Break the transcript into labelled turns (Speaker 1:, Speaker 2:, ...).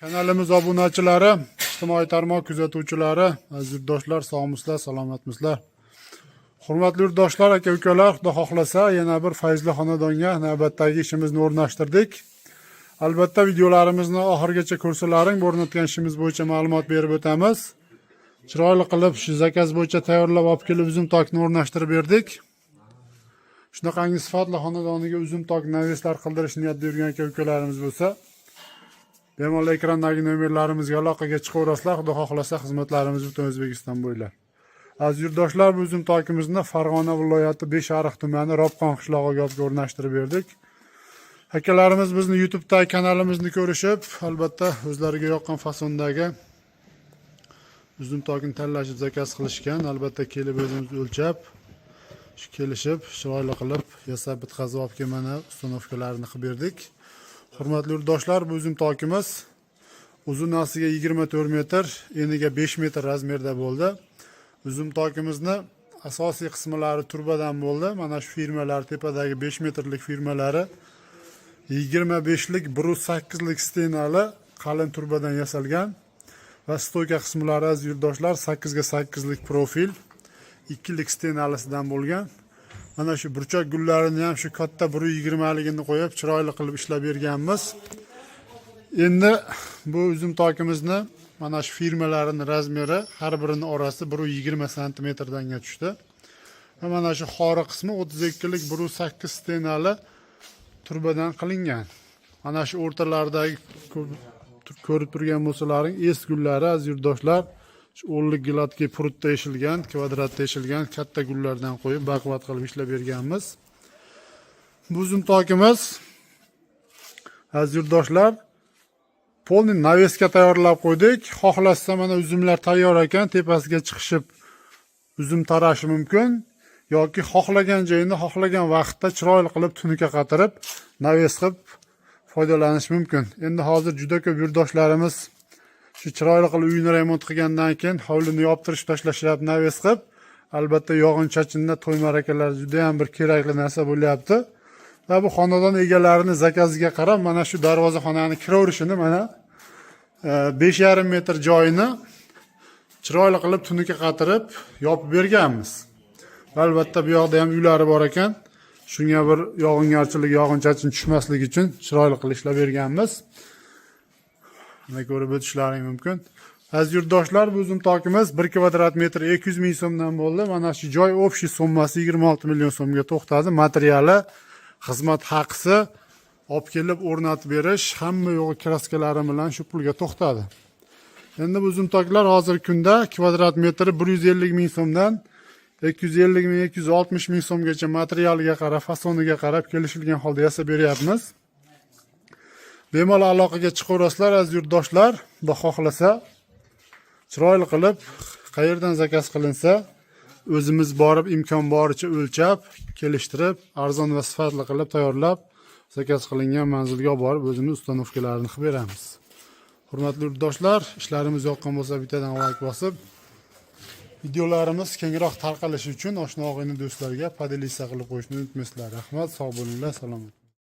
Speaker 1: Kanalimiz obunachilari, ijtimoiy tarmoq kuzatuvchilari, aziz yurtdoshlar, sog'misizlar, salomatmisizlar. Hurmatli yurtdoshlar, aka-ukalar, xudo xohlasa yana bir fayzli xonadonga navbatdagi ishimizni o'rnashtirdik. Albatta videolarimizni oxirigacha ko'rsalaring, o'rnatgan ishimiz bo'yicha ma'lumot berib o'tamiz. Chiroyli qilib shu zakaz bo'yicha tayyorlab olib kelib uzum tokni o'rnashtirib berdik. Shunaqangi sifatli xonadoniga uzum tok naveslar qildirish niyatida yurgan aka-ukalarimiz bo'lsa, bemalol ekrandagi nomerlarimizga aloqaga chiqaverasizlar. Xudo xohlasa xizmatlarimiz butun O'zbekiston bo'ylab. Aziz yurtdoshlar, bu uzum tokimizni Farg'ona viloyati Beshariq tumani Robqon qishlog'iga olib o'rnashtirib berdik. Akalarimiz bizni YouTube'dagi kanalimizni ko'rishib, albatta o'zlariga yoqqan fasondagi uzum tokini tanlashib zakaz qilishgan. Albatta kelib o'zimiz o'lchab, kelishib, chiroyli qilib yasab bitkazib olib kelmana uстановkalarini qilib berdik. Hurmatli yurtdoshlar, bu uzum tokimiz uzunasiga 24 metr, eniga 5 metr razmerda bo'ldi. Uzum tokimizni asosiy qismlari turbadan bo'ldi. Mana shu firmalar, tepadagi 5 metrlik firmalari 25lik 1.8lik stenali qalin turbadan yasalgan va stoyka qismlari aziz yurtdoshlar 8 ga 8lik profil 2lik stenalisidan bo'lgan. Mana shu burchak gullarini ham shu katta 1.20 ligini qo'yib chiroyli qilib ishlab berganmiz. Endi bu uzum tokimizni mana shu firmalarining razmeri har birining orasi 1.20 cm danga tushdi. Va mana shu xori qismi 32lik 1.8 stenali turbadan qilingan. Mana shu o'rtalaridagi ko'rib turgan bo'lsalaring es gullari aziz yurtdoshlar, shu 10lik gladkiy prutda eshilgan, kvadratda eshilgan katta gullardan qo'yib baquvvat qilib ishlab berganmiz. Bu uzum tokimiz aziz yurtdoshlar polni navesga tayyorlab qo'ydik. Xohlasa mana uzumlar tayyor ekan, tepasiga chiqishib uzum tarashi mumkin yoki xohlagan joyini xohlagan vaqtda chiroyli qilib tunuka qatirib naves qilib foydalanish mumkin. Endi hozir juda ko'p yurtdoshlarimiz shu chiroyli qilib uyini remont qilgandan keyin hovlini yoptirib tashlashyapti naves qilib. Albatta yog'in-chachinda to'y ma'rakalar juda ham bir kerakli narsa bo'lyapti. Va bu xonadon egalarining zakaziga qarab mana shu darvozaxonani kiraverishini mana 5,5 metr joyini chiroyli qilib tunuka qatirib yopib berganmiz. Albatta bu yoqda ham uylari bor ekan. Shunga bir yog'ingarchilik, yog'in-chachin tushmasligi uchun chiroyli qilib ishlab berganmiz. Mana ko'rib o'tishlaring mumkin. Aziz yurtdoshlar, bu uzum tokimiz 1 kvadrat metr 200 ming so'mdan bo'ldi. Mana shu joy общий summasi 26 million so'mga to'xtadi. Materiali, xizmat haqisi, olib kelib o'rnatib berish, hamma yo'g'i kraskalari bilan shu pulga to'xtadi. Endi bu uzum toklar hozirgi kunda kvadrat metri 150 ming so'mdan 250 ming, 260 ming so'mgacha materialiga qarab, fasoniga qarab kelishilgan holda yasab beryapmiz. Bemalol aloqaga chiqaverasizlar aziz yurtdoshlar. Xudo xohlasa chiroyli qilib qayerdan zakaz qilinsa o'zimiz borib imkon boricha o'lchab, kelishtirib, arzon va sifatli qilib tayyorlab zakaz qilingan manzilga olib borib o'zimiz ustanovkalarini qilib beramiz. Hurmatli yurtdoshlar, ishlarimiz yoqqan bo'lsa bittadan like bosib, videolarimiz kengroq tarqalishi uchun oshna og'ayni do'stlarga podelitsiya qilib qo'yishni unutmaysizlar. Rahmat, sog' bo'linglar, salomat.